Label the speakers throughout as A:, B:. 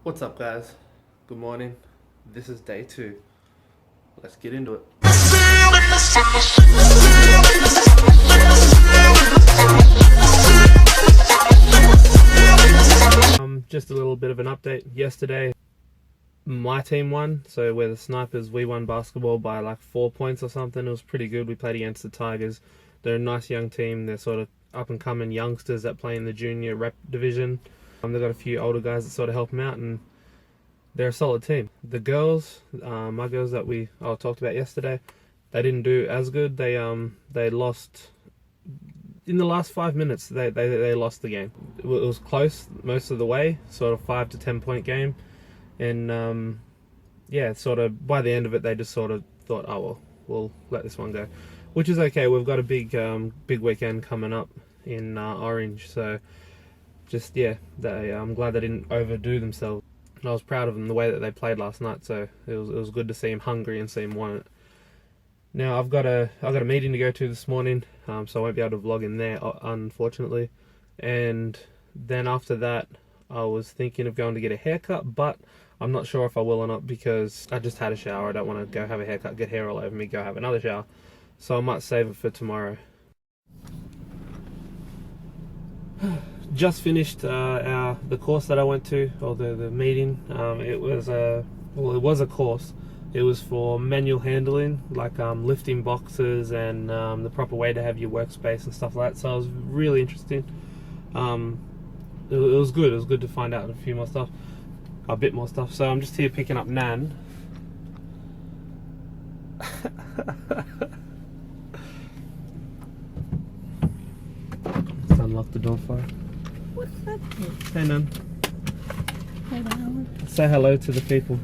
A: What's up, guys? Good morning. This is day 2. Let's get into it. Just a little bit of an update. Yesterday, my team won. So we're the Snipers. We won basketball by like 4 points or something. It was pretty good. We played against the Tigers. They're a nice young team. They're sort of up-and-coming youngsters that play in the junior rep division. They've got a few older guys that sort of help them out, and they're a solid team. The girls, my girls that I talked about yesterday, they didn't do as good. They lost in the last 5 minutes. They lost the game. It was close most of the way, sort of 5 to 10 point game, and yeah, sort of by the end of it, they just sort of thought, oh well, we'll let this one go, which is okay. We've got a big weekend coming up in Orange, so just yeah, I'm glad they didn't overdo themselves. I was proud of them the way that they played last night, so it was good to see them hungry and see them want it. Now I've got a meeting to go to this morning, so I won't be able to vlog in there, unfortunately. And then after that, I was thinking of going to get a haircut, but I'm not sure if I will or not because I just had a shower. I don't want to go have a haircut, get hair all over me, go have another shower. So I might save it for tomorrow. Just finished the course that I went to, or the meeting. It was a course. It was for manual handling, like lifting boxes and the proper way to have your workspace and stuff like that. So it was really interesting. It was good. It was good to find out a bit more stuff. So I'm just here picking up Nan. Let's unlock the door for her.
B: What's that?
A: Hey, Nan.
B: Hello.
A: Say hello to the people.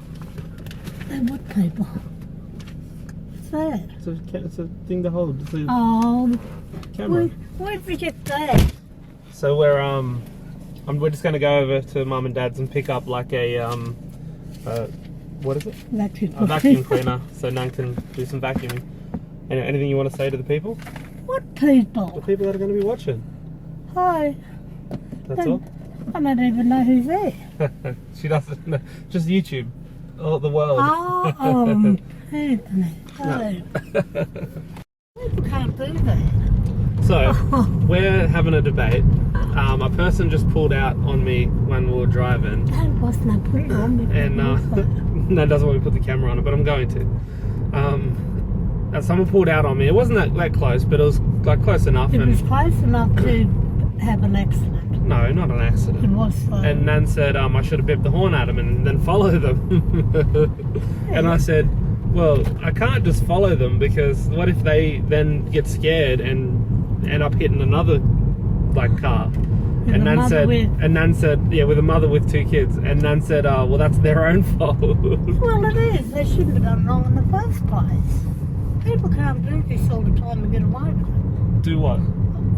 B: And what people? What's that?
A: It's a thing to hold. It's a camera.
B: Where'd we get that?
A: So we're just going to go over to Mum and Dad's and pick up like a what is it? A vacuum cleaner, so Nan can do some vacuuming. Anything you want to say to the people?
B: What people?
A: The people that are going to be watching.
B: Hi.
A: That's all.
B: I don't even know who's there.
A: She doesn't know. Just YouTube. Oh, the world.
B: Oh, Anthony. Hello. People can't do that.
A: So, we're having a debate. A person just pulled out on me when we were driving.
B: That was not put it on me.
A: And no, doesn't want me to put the camera on it, but I'm going to. And someone pulled out on me. It wasn't that close, but it was like close enough.
B: It was close enough to have an accident.
A: No, not an accident.
B: It was.
A: And Nan said I should have bipped the horn at them and then follow them. And I said, well, I can't just follow them because what if they then get scared and end up hitting another like car? And Nan said, yeah, with a mother with 2 kids. And Nan said, well, that's their own fault.
B: Well, it is. They shouldn't have done wrong in the first place. People can't do this all the time and get away with it.
A: Do what?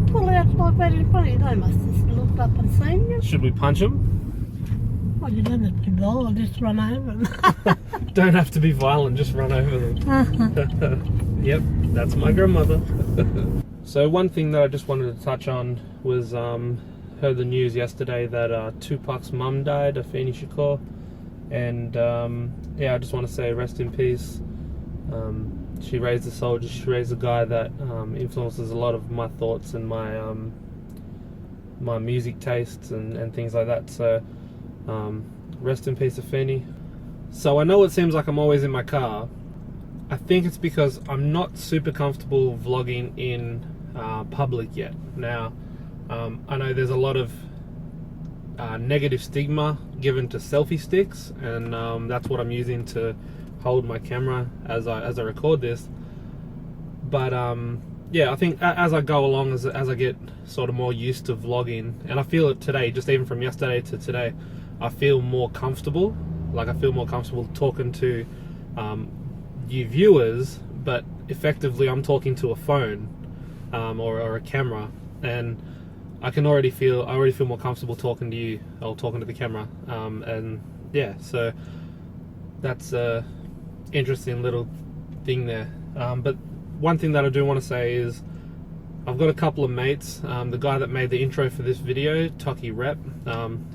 B: Pull out like that in front of you. They must have looked up and seen you.
A: Should we punch them?
B: Well, you don't have to go. Just run over them.
A: Don't have to be violent, just run over them. Yep, that's my grandmother. So one thing that I just wanted to touch on was heard the news yesterday that Tupac's mum died, Afeni Shakur, and yeah, I just want to say rest in peace. She raised a soldier. She raised a guy that influences a lot of my thoughts and my my music tastes and things like that. So rest in peace, Afeni. So I know it seems like I'm always in my car. I think it's because I'm not super comfortable vlogging in public yet. Now, I know there's a lot of negative stigma given to selfie sticks, and that's what I'm using to hold my camera as I record this. But yeah, I think as I go along, as I get sort of more used to vlogging, and I feel it today, just even from yesterday to today, I feel more comfortable. Like I feel more comfortable talking to you viewers, but effectively I'm talking to a phone or a camera, and I already feel more comfortable talking to you or talking to the camera, and yeah, so that's a interesting little thing there. But one thing that I do want to say is I've got a couple of mates. The guy that made the intro for this video, Toki Rep,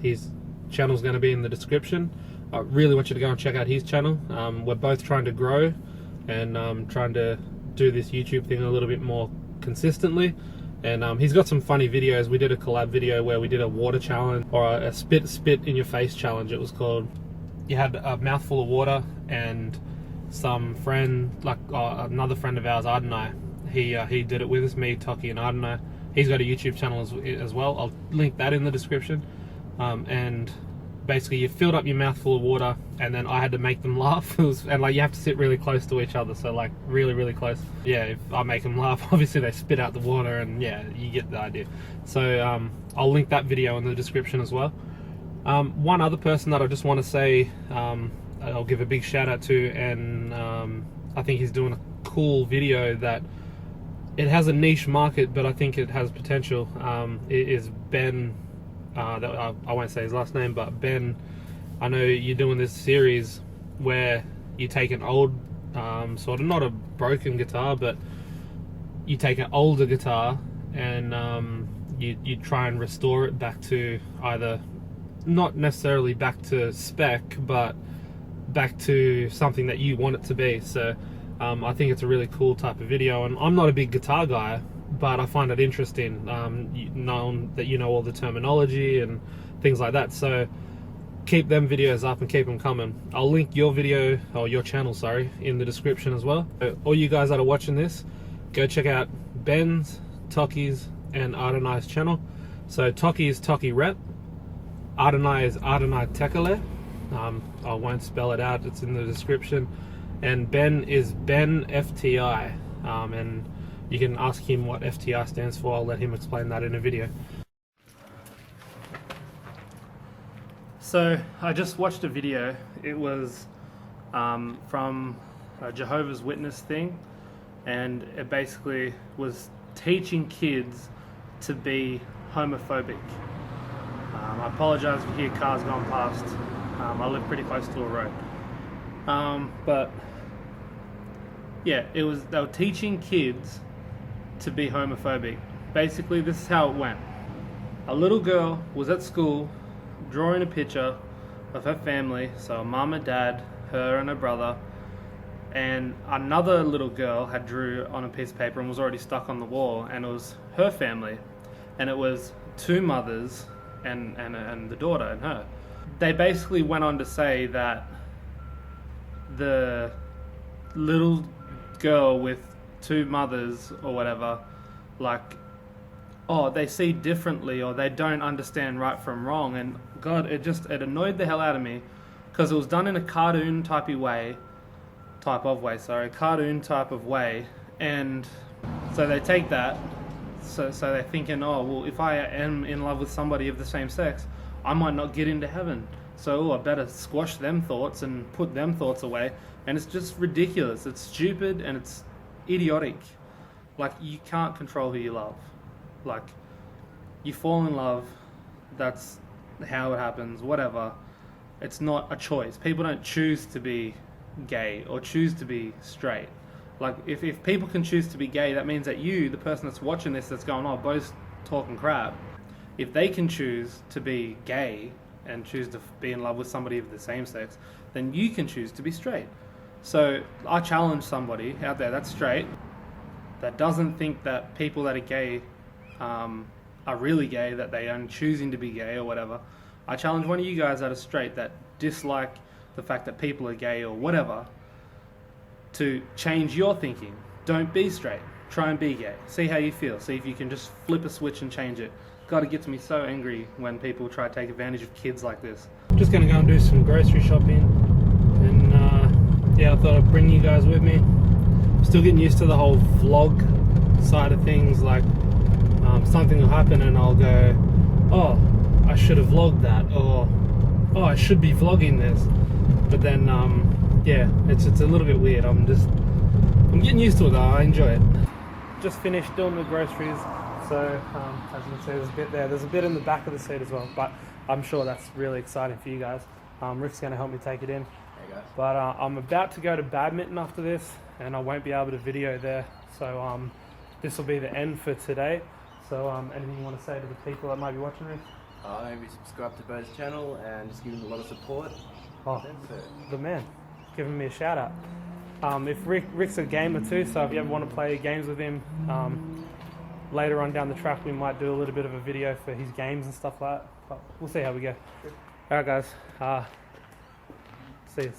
A: he's channel's going to be in the description. I really want you to go and check out his channel. We're both trying to grow and trying to do this YouTube thing a little bit more consistently. And he's got some funny videos. We did a collab video where we did a water challenge, or a spit in your face challenge it was called. You had a mouthful of water, and some friend, like another friend of ours, Ardenai, he did it with us, me, Toki and Ardenai. He's got a YouTube channel as well. I'll link that in the description. And basically you filled up your mouth full of water, and then I had to make them laugh. And like, you have to sit really close to each other, so like really close. Yeah, if I make them laugh, obviously they spit out the water, and yeah, you get the idea. So I'll link that video in the description as well. One other person that I just want to say I'll give a big shout out to, and I think he's doing a cool video that it has a niche market, but I think it has potential. It is Ben. I won't say his last name, but Ben, I know you're doing this series where you take an old, sort of not a broken guitar, but you take an older guitar and you try and restore it back to either, not necessarily back to spec, but back to something that you want it to be. So I think it's a really cool type of video, and I'm not a big guitar guy, but I find it interesting, knowing that you know all the terminology and things like that. So keep them videos up and keep them coming. I'll link your video, or your channel, sorry, in the description as well. So all you guys that are watching this, go check out Ben's, Toki's, and Ardenai's channel. So Toki is Toki Rep, Ardenai is Ardenai Tekele. I won't spell it out, it's in the description. And Ben is Ben FTI, and you can ask him what FTI stands for. I'll let him explain that in a video. So I just watched a video. It was from a Jehovah's Witness thing, and it basically was teaching kids to be homophobic. I apologize if you hear cars going past. I live pretty close to a road. But yeah, they were teaching kids to be homophobic. Basically, this is how it went. A little girl was at school drawing a picture of her family, so mom and dad, her and her brother, and another little girl had drew on a piece of paper and was already stuck on the wall, and it was her family, and it was two mothers and the daughter and her. They basically went on to say that the little girl with two mothers or whatever, like, oh, they see differently, or they don't understand right from wrong. And God, it annoyed the hell out of me, because it was done in a cartoon type of way, and so they take that, so they're thinking, oh well, if I am in love with somebody of the same sex, I might not get into heaven, so I better squash them thoughts and put them thoughts away. And it's just ridiculous, it's stupid, and it's idiotic. Like, you can't control who you love. Like, you fall in love, that's how it happens, whatever. It's not a choice. People don't choose to be gay or choose to be straight. Like, if people can choose to be gay, that means that you, the person that's watching this, that's going, oh, bo's talking crap, if they can choose to be gay and choose to be in love with somebody of the same sex, then you can choose to be straight. So I challenge somebody out there that's straight, that doesn't think that people that are gay are really gay, that they are choosing to be gay or whatever. I challenge one of you guys that are straight, that dislike the fact that people are gay or whatever, to change your thinking. Don't be straight. Try and be gay. See how you feel. See if you can just flip a switch and change it. God, it gets me so angry when people try to take advantage of kids like this. I'm just going to go and do some grocery shopping, and yeah, I thought I'd bring you guys with me. I'm still getting used to the whole vlog side of things. Like, something will happen and I'll go, oh, I should have vlogged that, or oh, I should be vlogging this. But then yeah, it's a little bit weird. I'm getting used to it though. I enjoy it. Just finished doing the groceries, so as you can see, there's a bit there. There's a bit in the back of the seat as well, but I'm sure that's really exciting for you guys. Rick's going to help me take it in.
C: Hey guys.
A: But I'm about to go to badminton after this, and I won't be able to video there, so this will be the end for today. So anything you want to say to the people that might be watching this?
C: Maybe subscribe to Bo's channel and just give him a lot of support.
A: Oh,
C: That's it.
A: the man, giving me a shout out. If Rick's a gamer too, so if you ever want to play games with him, later on down the track we might do a little bit of a video for his games and stuff like that. But we'll see how we go. Alright guys, see you.